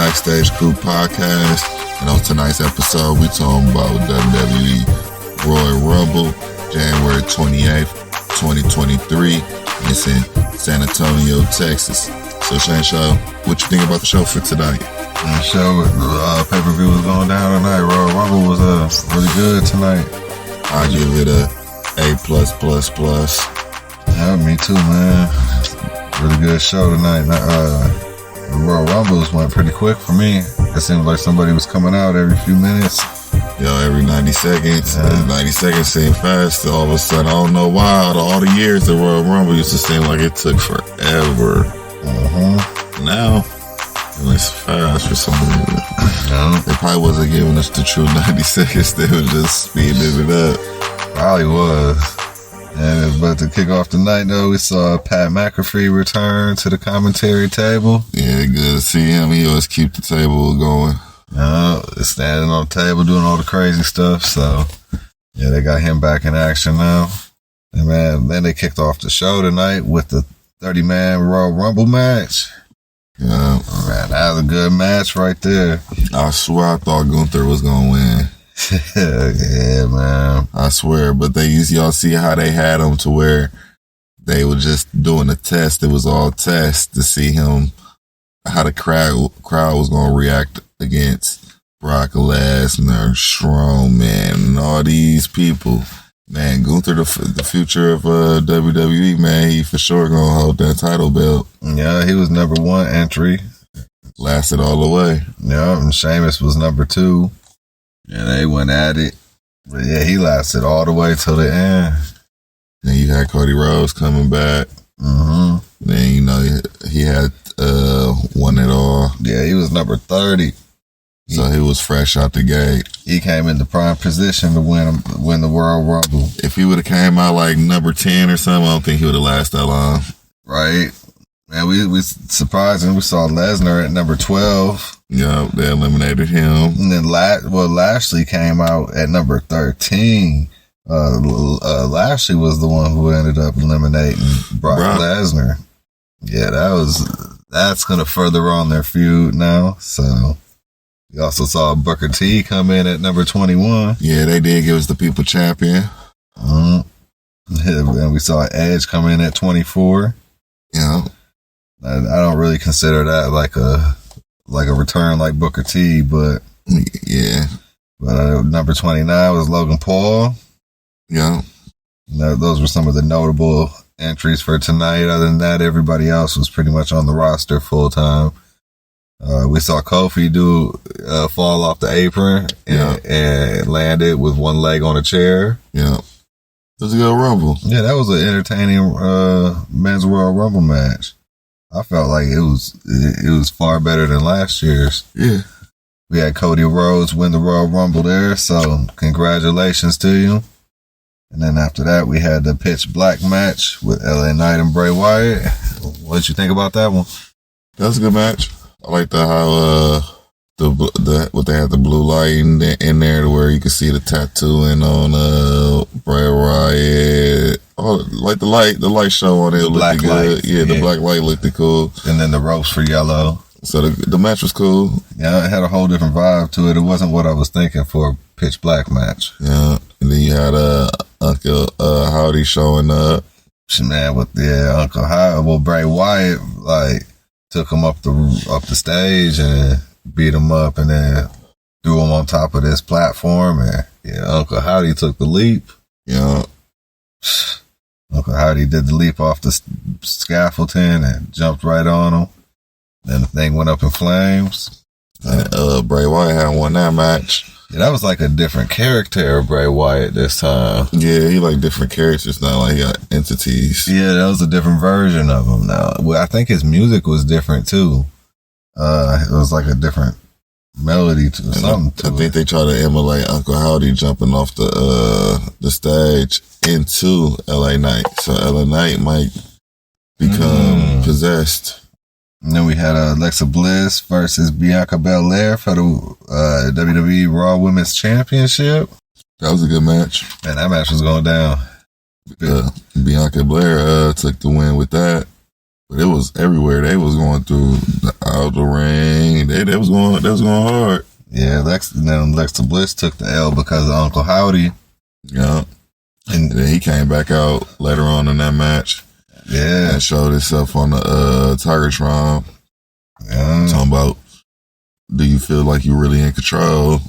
Backstage Krew podcast, and on tonight's episode, we talking about WWE Royal Rumble, January 28th, 2023. It's in San Antonio, Texas. So, Shane Shaw, what you think about the show for tonight? The show, pay-per-view was going down tonight. Royal Rumble was really good tonight. I give it a A+++. Yeah, me too, man. Really good show tonight. The Royal Rumbles went pretty quick for me. It seemed like somebody was coming out every few minutes. Every 90 seconds. Yeah. 90 seconds seemed fast. All of a sudden, I don't know why. All the years the Royal Rumble used to seem like it took forever. Now, it's fast for some reason. They probably wasn't giving us the true 90 seconds. They were just speeding it up. Probably was. But to kick off the night, though, we saw Pat McAfee return to the commentary table. Yeah, good to see him. He always keep the table going. Standing on the table, doing all the crazy stuff. So, yeah, they got him back in action now. And, man, then they kicked off the show tonight with the 30-man Royal Rumble match. Yeah. Man, that was a good match right there. I swear I thought Gunther was going to win. Yeah, man. I swear, but y'all see how they had him to where they were just doing a test. It was all test to see how the crowd was going to react against Brock Lesnar, Strowman, and all these people. Man, Gunther, the future of WWE, man, he for sure going to hold that title belt. Yeah, he was number one entry. Lasted all the way. Yeah, and Sheamus was number two. And they went at it. But yeah, he lasted all the way till the end. Then you had Cody Rhodes coming back. Then, he had won it all. Yeah, he was number 30. So he was fresh out the gate. He came in the prime position to win the Royal Rumble. If he would have came out like number 10 or something, I don't think he would have lasted that long. Right. Man, we surprised him. We saw Lesnar at number 12. Yeah, they eliminated him. And then Lashley came out at number 13. Lashley was the one who ended up eliminating Brock Lesnar. Yeah, that's going to further on their feud now. So, we also saw Booker T come in at number 21. Yeah, they did give us the People Champion. And we saw Edge come in at 24. Yeah. I don't really consider that like a return like Booker T, but yeah. But number 29 was Logan Paul. Yeah. Those were some of the notable entries for tonight. Other than that, everybody else was pretty much on the roster full time. We saw Kofi fall off the apron and landed with one leg on a chair. Yeah. It was a good Rumble. Yeah, that was an entertaining men's Royal Rumble match. I felt like it was far better than last year's. Yeah. We had Cody Rhodes win the Royal Rumble there, so congratulations to you. And then after that, we had the pitch black match with LA Knight and Bray Wyatt. What did you think about that one? That was a good match. I like how what they had the blue light in there to where you could see the tattooing on Bray Wyatt. Oh, like the light show on it looked good. Yeah, the black light looked cool. And then the ropes for yellow. So the match was cool. Yeah, it had a whole different vibe to it. It wasn't what I was thinking for a pitch black match. Yeah, and then you had Uncle Howdy showing up. Man, with Uncle Howdy, well, Bray Wyatt took him up the stage and beat him up, and then threw him on top of this platform, and Uncle Howdy took the leap. Yeah. Uncle Howdy did the leap off the scaffolding and jumped right on him. Then the thing went up in flames. And Bray Wyatt had won that match. Yeah, that was like a different character of Bray Wyatt this time. Yeah, he like different characters now, like he got entities. Yeah, that was a different version of him now. Well, I think his music was different too. It was like a different melody to something. I think they try to emulate Uncle Howdy jumping off the stage into LA Knight. So LA Knight might become possessed. And then we had Alexa Bliss versus Bianca Belair for the WWE Raw Women's Championship. That was a good match. Man, that match was going down. Bianca Belair took the win with that. But it was everywhere. They was going through the outer ring. They was going hard. Yeah, Alexa Bliss took the L because of Uncle Howdy. Yeah. And then he came back out later on in that match. Yeah. And showed himself on the Tigertron. Yeah. Talking about, do you feel like you're really in control?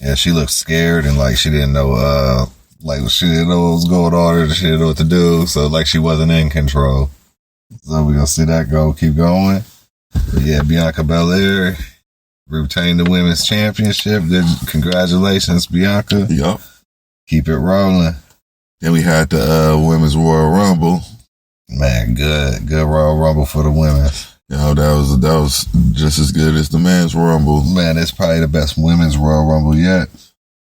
Yeah, she looked scared and like she didn't know she didn't know what was going on or she didn't know what to do. So like she wasn't in control. So we're gonna see that keep going. But yeah, Bianca Belair retained the women's championship. Good, congratulations, Bianca. Yup. Keep it rolling. Then we had the women's Royal Rumble. Man, good Royal Rumble for the women. You know, that was just as good as the men's Rumble. Man, it's probably the best women's Royal Rumble yet.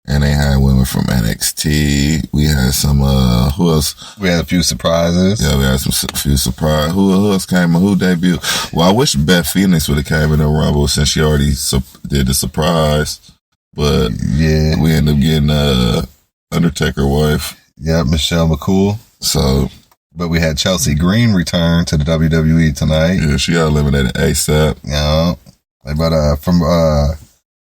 And they had women from NXT. We had some, who else? We had a few surprises. Yeah, we had a few surprises. Who else came? Who debuted? Well, I wish Beth Phoenix would have came in the Rumble since she already did the surprise. But yeah, we ended up getting Undertaker wife. Yeah, Michelle McCool. So, but we had Chelsea Green return to the WWE tonight. Yeah, she got eliminated ASAP. Yeah, but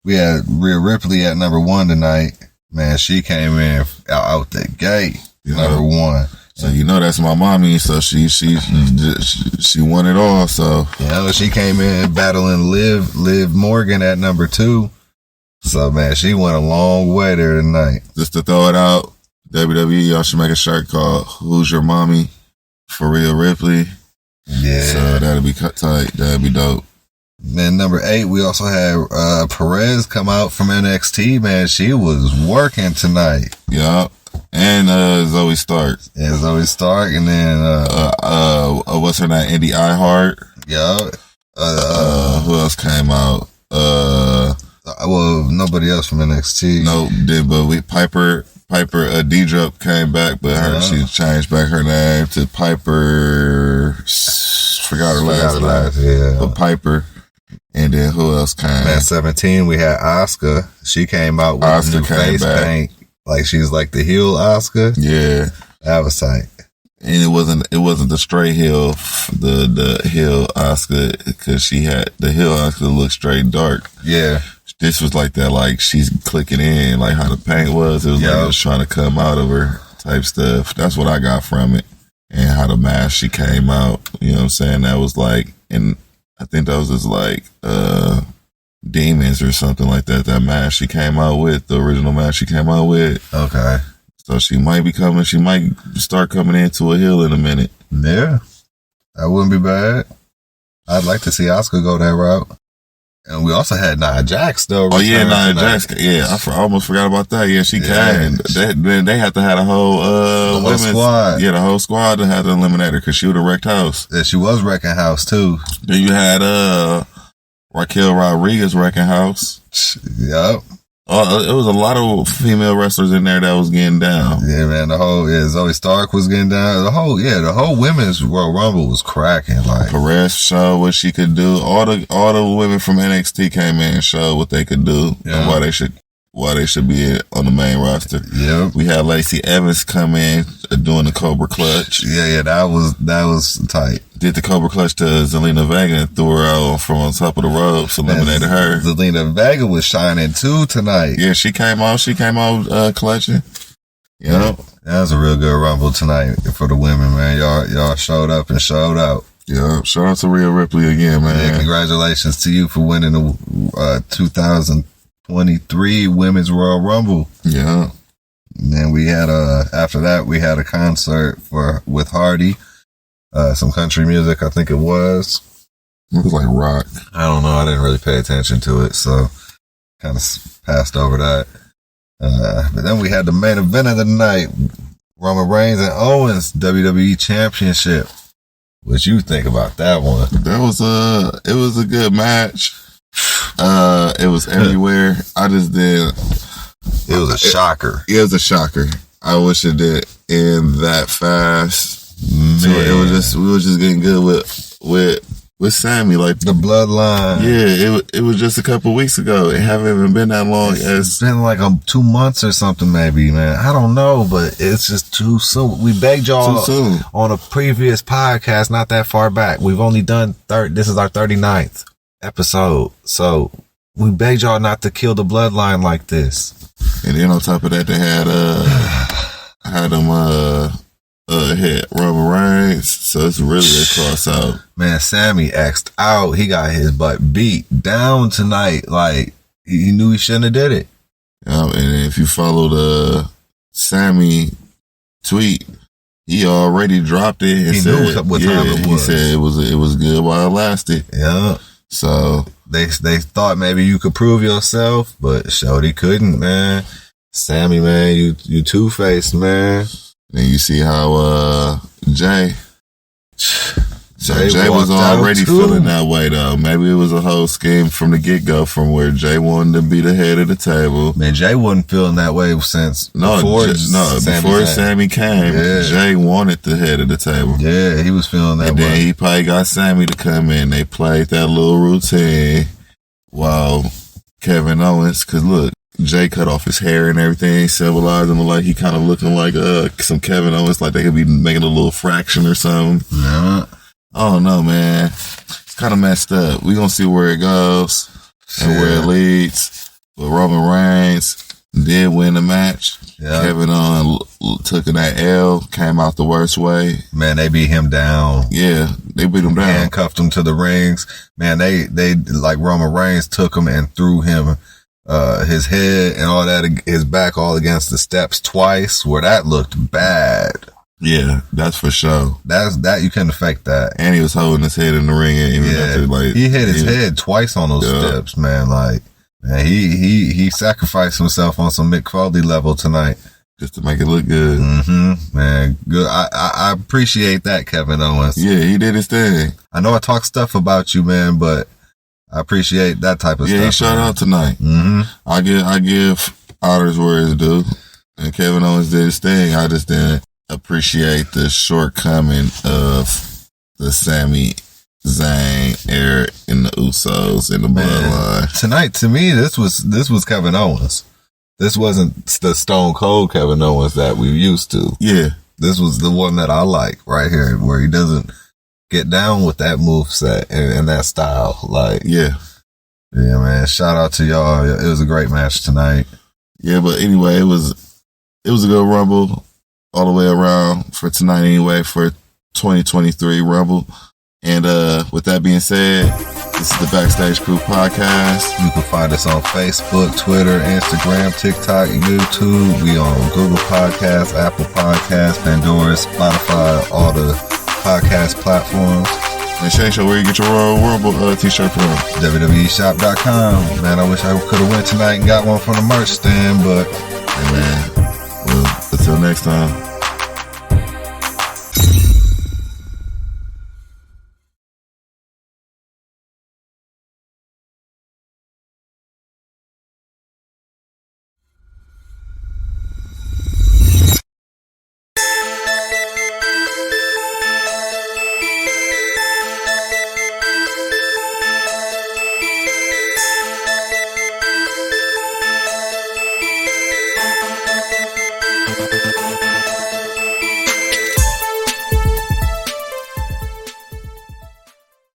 we had Rhea Ripley at number 1 tonight. Man, she came in out the gate, number 1. So you know that's my mommy. So she won it all. So she came in battling Liv Morgan at number 2. So man, she went a long way there tonight. Just to throw it out, WWE, y'all should make a shirt called "Who's Your Mommy" for Rhea Ripley. Yeah, so that'll be cut tight. That'll be dope. Man, number 8, we also had Perez come out from NXT. Man, she was working tonight. Yup. And Zoey Stark. Yeah, Zoey Stark, and then what's her name? Indi Iheart. Yeah. Who else came out? Well, nobody else from NXT. No, but Piper Dedrup came back, but she changed back her name to Piper. Forgot her last name. Yeah. But Piper. And then who else came? Man, 17, we had Asuka. She came out with new face paint. Like she's like the heel Asuka. Yeah. That was tight. And it wasn't the straight heel, the heel Asuka, because she had the heel Asuka looked straight dark. Yeah. This was like that, like she's clicking in, like how the paint was. It was like it was trying to come out of her type stuff. That's what I got from it. And how the mask she came out, you know what I'm saying? That was like, and I think that was just like demons or something like that. That mask she came out with, the original mask she came out with. Okay. So she might start coming into a heel in a minute. Yeah. That wouldn't be bad. I'd like to see Asuka go that route. And we also had Nia Jax though. Oh yeah, Nia Jax. Yeah, I almost forgot about that. Yeah, she came. They had to have a whole the women's squad. Yeah, the whole squad to have to eliminate her because she would have wrecked house. Yeah, she was wrecking house too. Then you had Raquel Rodriguez wrecking house. Yep. It was a lot of female wrestlers in there that was getting down. Yeah, man. Zoey Stark was getting down. The whole women's Royal Rumble was cracking. Like Perez showed what she could do. All the women from NXT came in and showed what they could do and why they should be on the main roster. Yep. We had Lacey Evans come in doing the Cobra Clutch. Yeah, that was tight. Did the Cobra Clutch to Zelina Vega and threw her out from on top of the ropes, eliminated her. Zelina Vega was shining too tonight. Yeah, she came out clutching. Yeah. That was a real good Rumble tonight for the women, man. Y'all showed up and showed out. Yeah, shout out to Rhea Ripley again, man. Yeah, congratulations to you for winning the 2023 Women's Royal Rumble. Yeah. And then we had after that we had a concert with Hardy. Some country music, I think it was. It was like rock. I don't know. I didn't really pay attention to it, so kind of passed over that. But then we had the main event of the night: Roman Reigns and Owens WWE Championship. What you think about that one? It was a good match. It was everywhere. I just did. It was a shocker. It was a shocker. I wish it did end that fast. So we were just getting good with with Sammy, like the bloodline. Yeah, it was just a couple weeks ago. It haven't even been that long. It's been like 2 months or something, maybe, man. I don't know, but it's just too soon. We begged y'all on a previous podcast, not that far back. We've only done this is our 39th episode, so we begged y'all not to kill the bloodline like this. And then on top of that, they had hit Roman Reigns, so it's really a cross out. Man, Sammy axed out. He got his butt beat down tonight. Like, he knew he shouldn't have did it. And if you follow the Sammy tweet, he already dropped it. And he knew what time it was. He said it was good while it lasted. Yeah. So they thought maybe you could prove yourself, but Shorty couldn't, man. Sammy, man, you two-faced, man. Then you see how Jay was already feeling that way, though. Maybe it was a whole scheme from the get-go, from where Jay wanted to be the head of the table. Man, Jay wasn't feeling that way since before Sammy came. Yeah. Jay wanted the head of the table. Yeah, he was feeling that way. And then he probably got Sammy to come in. They played that little routine while Kevin Owens, because look, Jay cut off his hair and everything, symbolizing like he kind of looking like some Kevin Owens, like they could be making a little fraction or something. Yeah. I don't know, man. It's kind of messed up. We gonna see where it goes and where it leads. But Roman Reigns did win the match. Yeah. Kevin took that L, came out the worst way. Man, they beat him down. Yeah, they beat him down. Handcuffed him to the rings. Man, they like Roman Reigns took him and threw him his head and all that, his back all against the steps twice, where that looked bad. Yeah, that's for sure. That you couldn't fake that. And he was holding his head in the ring. And he hit his head twice on those steps, man. Like, man, he sacrificed himself on some Mick Foley level tonight. Just to make it look good. Mm-hmm, man. Good. I appreciate that, Kevin Owens. Yeah, he did his thing. I know I talk stuff about you, man, but I appreciate that type of stuff. Yeah, he showed out tonight. Mm-hmm. I give honors where it's due. And Kevin Owens did his thing. I just didn't appreciate the shortcoming of the Sami Zayn, Eric, and the Usos in the bloodline. Tonight, to me, this was Kevin Owens. This wasn't the Stone Cold Kevin Owens that we used to. Yeah. This was the one that I like right here, where he doesn't get down with that moveset and that style. Like, yeah, man. Shout out to y'all. It was a great match tonight. Yeah, but anyway, it was a good Rumble all the way around for tonight anyway, for 2023 Rumble. And with that being said, this is the Backstage Krew Podcast. You can find us on Facebook, Twitter, Instagram, TikTok, YouTube. We on Google Podcasts, Apple Podcasts, Pandora, Spotify, all the podcast platforms. And Shay Show, where you get your Royal Rumble t-shirt from? WWEshop.com. Man, I wish I could have went tonight and got one from the merch stand, but hey man, well, until next time.